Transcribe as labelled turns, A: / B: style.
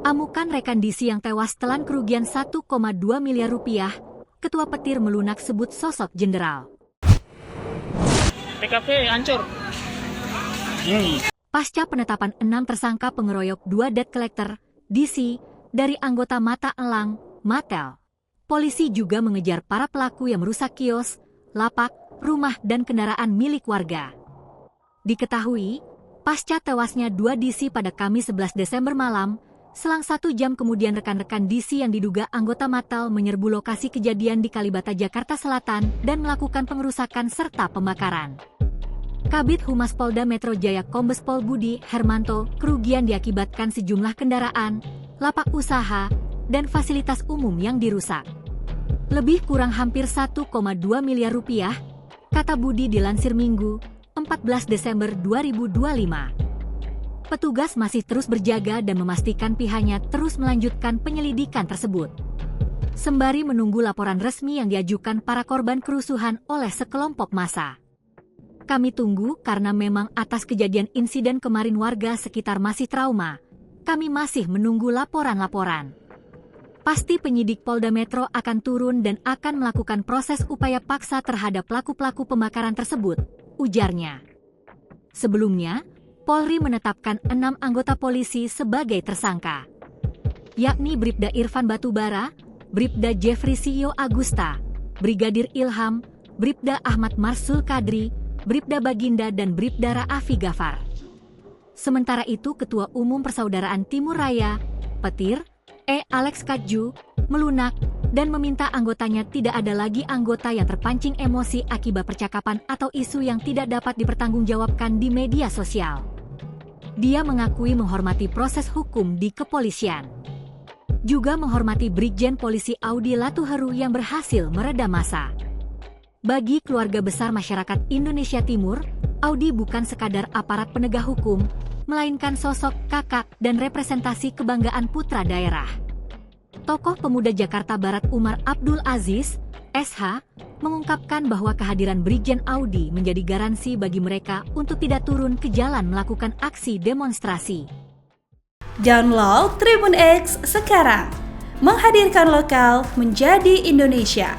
A: Amukan rekan Disi yang tewas telan kerugian 1,2 miliar rupiah, Ketua Petir melunak sebut sosok jenderal.
B: TKP hancur.
A: Pasca penetapan 6 tersangka pengeroyok 2 debt collector, DC, dari anggota Mata Elang, Matel. Polisi juga mengejar para pelaku yang merusak kios, lapak, rumah dan kendaraan milik warga. Diketahui, pasca tewasnya 2 DC pada Kamis 11 Desember malam, selang 1 jam kemudian rekan-rekan DC yang diduga anggota Matel menyerbu lokasi kejadian di Kalibata, Jakarta Selatan dan melakukan pengerusakan serta pembakaran. Kabid Humas Polda Metro Jaya Kombes Pol Budi Hermanto, kerugian diakibatkan sejumlah kendaraan, lapak usaha, dan fasilitas umum yang dirusak. Lebih kurang hampir 1,2 miliar rupiah, kata Budi dilansir Minggu, 14 Desember 2025. Petugas masih terus berjaga dan memastikan pihaknya terus melanjutkan penyelidikan tersebut. Sembari menunggu laporan resmi yang diajukan para korban kerusuhan oleh sekelompok massa. Kami tunggu karena memang atas kejadian insiden kemarin warga sekitar masih trauma. Kami masih menunggu laporan-laporan. Pasti penyidik Polda Metro akan turun dan akan melakukan proses upaya paksa terhadap pelaku-pelaku pembakaran tersebut, ujarnya. Sebelumnya, Polri menetapkan 6 anggota polisi sebagai tersangka, yakni Bribda Irfan Batubara, Bribda Jeffrey Sio Agusta, Brigadir Ilham, Bribda Ahmad Marsul Kadri, Bribda Baginda dan Bribda Ra'afi Gafar. Sementara itu Ketua Umum Persaudaraan Timur Raya, Petir, Alex Kaju, melunak dan meminta anggotanya tidak ada lagi anggota yang terpancing emosi akibat percakapan atau isu yang tidak dapat dipertanggungjawabkan di media sosial. Dia mengakui menghormati proses hukum di kepolisian. Juga menghormati Brigjen Polisi Audi Latuheru yang berhasil meredam massa. Bagi keluarga besar masyarakat Indonesia Timur, Audi bukan sekadar aparat penegak hukum, melainkan sosok kakak dan representasi kebanggaan putra daerah. Tokoh pemuda Jakarta Barat Umar Abdul Aziz, SH, mengungkapkan bahwa kehadiran Brigjen Audi menjadi garansi bagi mereka untuk tidak turun ke jalan melakukan aksi demonstrasi.
C: Download Tribun X sekarang, menghadirkan lokal menjadi Indonesia.